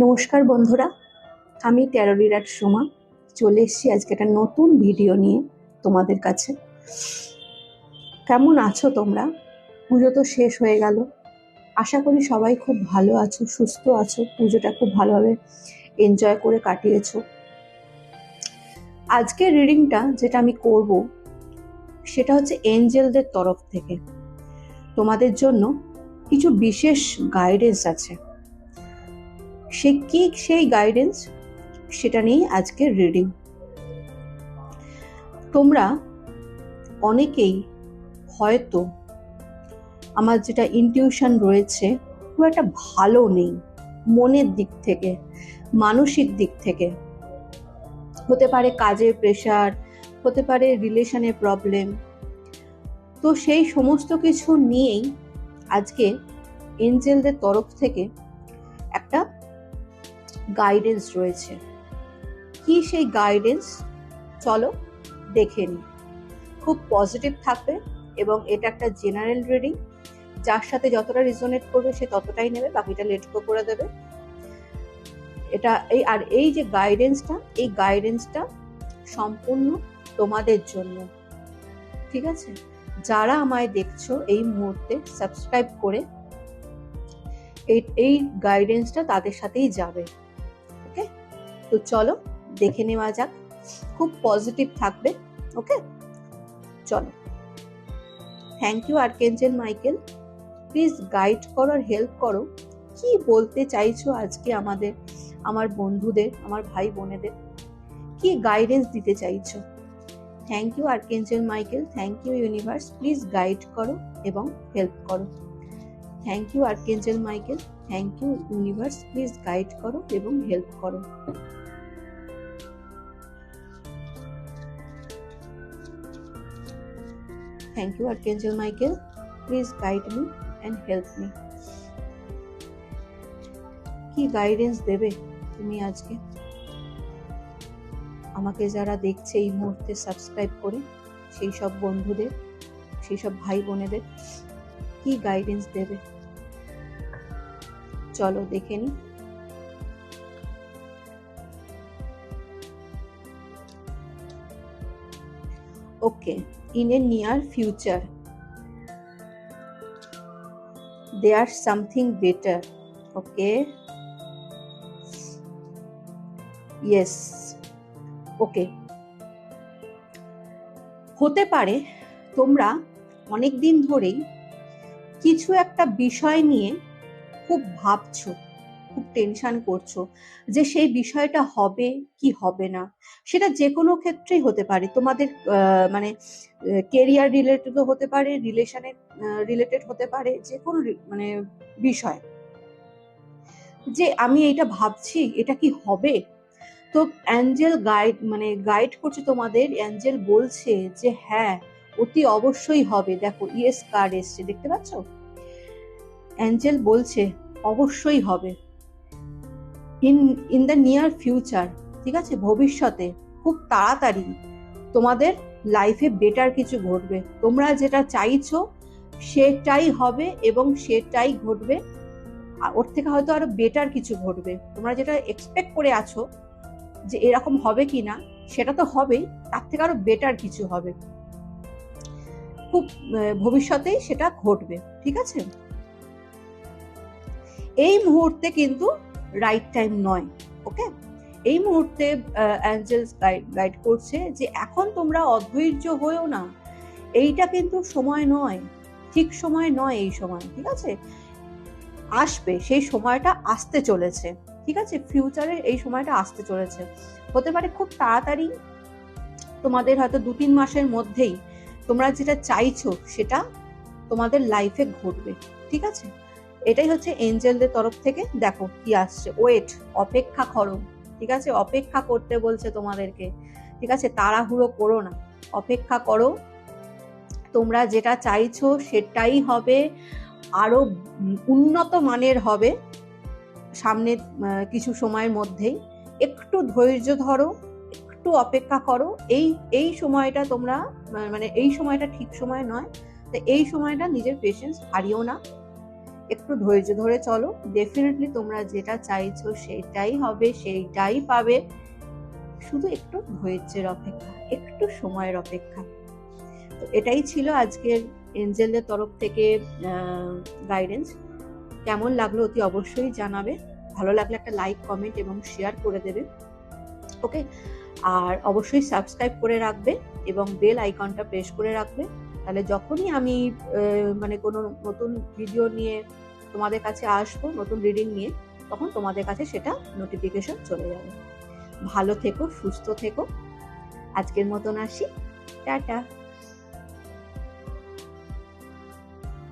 নমস্কার বন্ধুরা, আমি ট্যারো রিডার সোমা চলে এসেছি আজকে একটা নতুন ভিডিও নিয়ে তোমাদের কাছে। কেমন আছো তোমরা? পুজো তো শেষ হয়ে গেল, আশা করি সবাই খুব ভালো আছো, সুস্থ আছো, পুজোটা খুব ভালোভাবে এনজয় করে কাটিয়েছো। আজকের রিডিংটা যেটা আমি করব সেটা হচ্ছে এঞ্জেলদের তরফ থেকে তোমাদের জন্য কিছু বিশেষ গাইডেন্স আছে। সেই গাইডেন্স সেটা নিয়ে আজকের রিডিং। তোমরা অনেকেই হয়তো আমার যেটা ইনটিউশন রয়েছে খুব একটা ভালো নেই, মনের দিক থেকে, মানসিক দিক থেকে। হতে পারে কাজের প্রেশার, হতে পারে রিলেশনের প্রবলেম। তো সেই সমস্ত কিছু নিয়েই আজকে এঞ্জেলদের তরফ থেকে একটা গাইডেন্স রয়েছে। কি সেই গাইডেন্স? চলো দেখে নিই। খুব পজিটিভ থাকবে এবং এটা একটা জেনারেল রিডিং। যার সাথে যতটা রিজোনেট করবে সে ততটাই নেবে, বাকিটা লেট গো করে দেবে। এটা এই যে গাইডেন্সটা সম্পূর্ণ তোমাদের জন্য, ঠিক আছে? যারা আমায় দেখছো এই মুহূর্তে সাবস্ক্রাইব করে, এই গাইডেন্সটা তাদের সাথেই যাবে। ওকে, তো চলো দেখে নেওয়া যাক। খুব পজিটিভ থাকবে। ওকে, চলো। Thank you archangel Michael, please guide করো আর হেল্প করো। কি বলতে চাইছো আজকে আমার বন্ধুদের, আমার ভাই বোনেদের? কি গাইডেন্স দিতে চাইছো? Thank you archangel Michael, thank you universe, please guide করো এবং হেল্প করো। Thank you archangel Michael, thank you universe, please guide করো এবং হেল্প করো। Thank you archangel Michael, please guide me and help me. কি guidance দেবে তুমি আজকে আমাকে যারা দেখছে এই মুহূর্তে সাবস্ক্রাইব করে, সেই সব বন্ধুদের, সেই সব ভাই বোনেদের কি গাইডেন্স দেবে? চলো দেখে নি। ওকে, in a near future there's something better. Okay, yes, ওকে। হতে পারে তোমরা অনেক দিন ধরেই কিছু একটা বিষয় নিয়ে খুব ভাবছো, খুব টেনশন করছো যে সেই বিষয়টা হবে কি হবে না। সেটা যে কোনো ক্ষেত্রেই হতে পারে, তোমাদের মানে কেরিয়ার রিলেটেডও হতে পারে, রিলেশনের রিলেটেড হতে পারে, যে কোনো মানে বিষয়। যে আমি এইটা ভাবছি, এটা কি হবে? তো অ্যাঞ্জেল গাইড করছে তোমাদের। অ্যাঞ্জেল বলছে যে হ্যাঁ, অতি অবশ্যই হবে। দেখো ইয়েস কার্ড এসছে, দেখতে পাচ্ছ? অ্যাঞ্জেল বলছে অবশ্যই হবে। ইন দ্য নিয়ার ফিউচার, ঠিক আছে, ভবিষ্যতে খুব তাড়াতাড়ি তোমাদের লাইফে বেটার কিছু ঘটবে। তোমরা যেটা চাইছো সেটাই হবে এবং সেটাই ঘটবে। ওর থেকে হয়তো আরো বেটার কিছু ঘটবে। তোমরা যেটা এক্সপেক্ট করে আছো যে এরকম হবে কি না, সেটা তো হবেই, তার থেকে আরো বেটার কিছু হবে। খুব ভবিষ্যতেই সেটা ঘটবে, ঠিক আছে? এই মুহূর্তে কিন্তু রাইট টাইম নয়। ওকে, এই মুহূর্তে অ্যাঞ্জেলস গাইড করছে যে এখন তোমরা অধৈর্য হয়েও না। এইটা কিন্তু সময় নয়, ঠিক সময় নয় এই সময়, ঠিক আছে? আসবে, সেই সময়টা আসতে চলেছে, ঠিক আছে? ফিউচারে এই সময়টা আসতে চলেছে। হতে পারে খুব তাড়াতাড়ি, তোমাদের হয়তো 2-3 মাসের মধ্যেই তোমরা যেটা চাইছো সেটা তোমাদের লাইফে ঘটবে, ঠিক আছে? এটাই হচ্ছে এঞ্জেলদের তরফ থেকে। দেখো কি আসছে, ওয়েট, অপেক্ষা করো, ঠিক আছে? অপেক্ষা করতে বলছে তোমাদেরকে, ঠিক আছে? তাড়াহুড়ো করো না, অপেক্ষা করো। তোমরা যেটা চাইছো সেটাই হবে, আরো উন্নত মানের হবে সামনে কিছু সময়ের মধ্যেই। একটু ধৈর্য ধরো, একটু অপেক্ষা করো। এই সময়টা তোমরা এই সময়টা ঠিক সময় নয়, তো এই সময়টা নিজের পেশেন্স হারিও না। একটু ধৈর্য ধরে চলো, ডেফিনেটলি তোমরা যেটা চাইছো সেটাই হবে, সেইটাই পাবে। শুধু একটু ধৈর্যের অপেক্ষা, একটু সময়ের অপেক্ষা। তো এটাই ছিল আজকের এঞ্জেলদের তরফ থেকে গাইডেন্স। কেমন লাগলো অতি অবশ্যই জানাবে। ভালো লাগলে একটা লাইক, কমেন্ট এবং শেয়ার করে দেবে। ওকে, আর অবশ্যই সাবস্ক্রাইব করে রাখবে এবং বেল আইকনটা প্রেস করে রাখবে। তাহলে যখনই আমি মানে কোনো নতুন ভিডিও নিয়ে তোমাদের কাছে আসবো, নতুন রিডিং নিয়ে, তখন তোমাদের কাছে সেটা নোটিফিকেশন চলে যাবে। ভালো থেকো, সুস্থ থেকো। আজকের মতন আসি, টাটা।